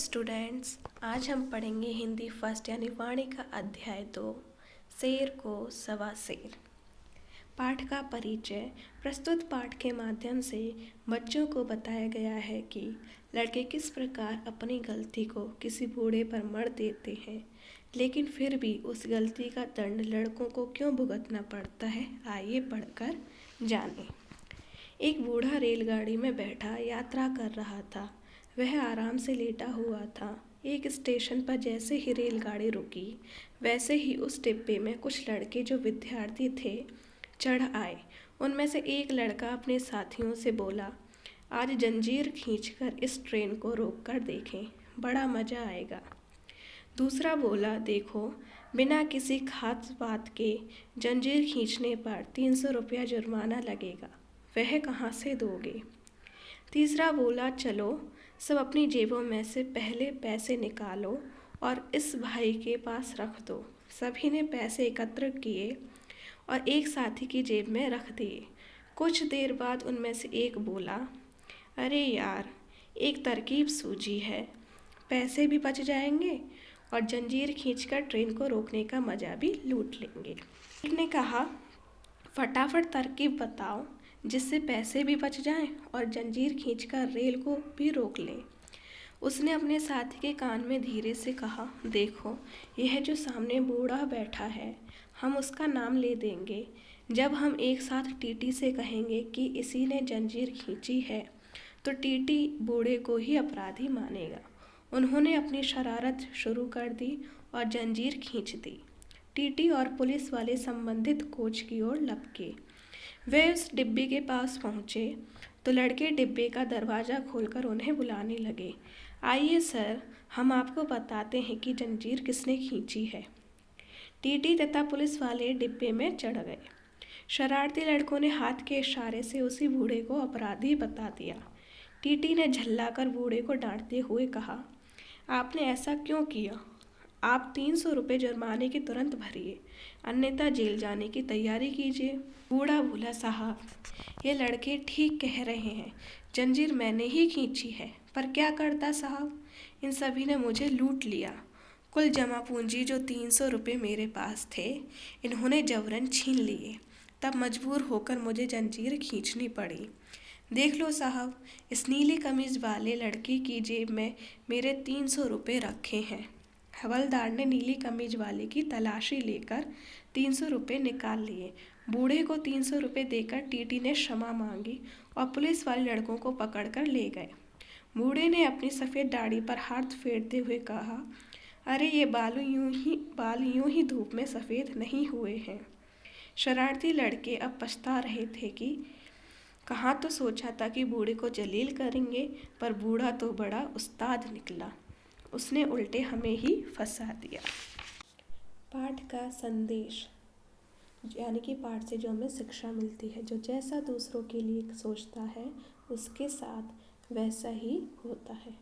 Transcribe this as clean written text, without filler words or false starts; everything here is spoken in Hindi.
स्टूडेंट्स, आज हम पढ़ेंगे हिंदी फर्स्ट यानी वाणी का अध्याय 2 शेर को सवा शेर। पाठ का परिचय। प्रस्तुत पाठ के माध्यम से बच्चों को बताया गया है कि लड़के किस प्रकार अपनी गलती को किसी बूढ़े पर मढ़ देते हैं, लेकिन फिर भी उस गलती का दंड लड़कों को क्यों भुगतना पड़ता है। आइए पढ़कर जानें। एक बूढ़ा रेलगाड़ी में बैठा यात्रा कर रहा था। वह आराम से लेटा हुआ था। एक स्टेशन पर जैसे ही रेलगाड़ी रुकी, वैसे ही उस डिब्बे में कुछ लड़के जो विद्यार्थी थे चढ़ आए। उनमें से एक लड़का अपने साथियों से बोला, आज जंजीर खींचकर इस ट्रेन को रोक कर देखें, बड़ा मज़ा आएगा। दूसरा बोला, देखो, बिना किसी खास बात के जंजीर खींचने पर 300 रुपया जुर्माना लगेगा, वह कहाँ से दोगे। तीसरा बोला, चलो सब अपनी जेबों में से पहले पैसे निकालो और इस भाई के पास रख दो। सभी ने पैसे एकत्र किए और एक साथी की जेब में रख दिए। कुछ देर बाद उनमें से एक बोला, अरे यार, एक तरकीब सूझी है, पैसे भी बच जाएंगे और जंजीर खींचकर ट्रेन को रोकने का मज़ा भी लूट लेंगे। एक ने कहा, फटाफट तरकीब बताओ जिससे पैसे भी बच जाएं और जंजीर खींचकर रेल को भी रोक लें। उसने अपने साथी के कान में धीरे से कहा, देखो, यह जो सामने बूढ़ा बैठा है, हम उसका नाम ले देंगे। जब हम एक साथ टीटी से कहेंगे कि इसी ने जंजीर खींची है, तो टीटी बूढ़े को ही अपराधी मानेगा। उन्होंने अपनी शरारत शुरू कर दी और जंजीर खींच दी। टीटी और पुलिस वाले संबंधित कोच की ओर लपके। वे उस डिब्बे के पास पहुँचे तो लड़के डिब्बे का दरवाज़ा खोलकर उन्हें बुलाने लगे। आइए सर, हम आपको बताते हैं कि जंजीर किसने खींची है। टीटी तथा पुलिस वाले डिब्बे में चढ़ गए। शरारती लड़कों ने हाथ के इशारे से उसी बूढ़े को अपराधी बता दिया। टीटी ने झल्लाकर बूढ़े को डांटते हुए कहा, आपने ऐसा क्यों किया? आप 300 रुपये जुर्माने के तुरंत भरिए, अन्यथा जेल जाने की तैयारी कीजिए। बूढ़ा बोला, साहब, ये लड़के ठीक कह रहे हैं, जंजीर मैंने ही खींची है, पर क्या करता साहब, इन सभी ने मुझे लूट लिया। कुल जमा पूंजी जो 300 रुपये मेरे पास थे, इन्होंने जबरन छीन लिए, तब मजबूर होकर मुझे जंजीर खींचनी पड़ी। देख लो साहब, इस नीली कमीज वाले लड़के की जेब में मेरे 300 रुपये रखे हैं। हवलदार ने नीली कमीज वाले की तलाशी लेकर 300 रुपये निकाल लिए। बूढ़े को 300 रुपये देकर टीटी ने क्षमा मांगी और पुलिस वाले लड़कों को पकड़कर ले गए। बूढ़े ने अपनी सफ़ेद दाढ़ी पर हाथ फेरते हुए कहा, अरे ये बाल यूं ही धूप में सफ़ेद नहीं हुए हैं। शरारती लड़के अब पछता रहे थे कि कहाँ तो सोचा था कि बूढ़े को जलील करेंगे, पर बूढ़ा तो बड़ा उस्ताद निकला, उसने उल्टे हमें ही फंसा दिया। पाठ का संदेश, यानी कि पाठ से जो हमें शिक्षा मिलती है, जो जैसा दूसरों के लिए सोचता है उसके साथ वैसा ही होता है।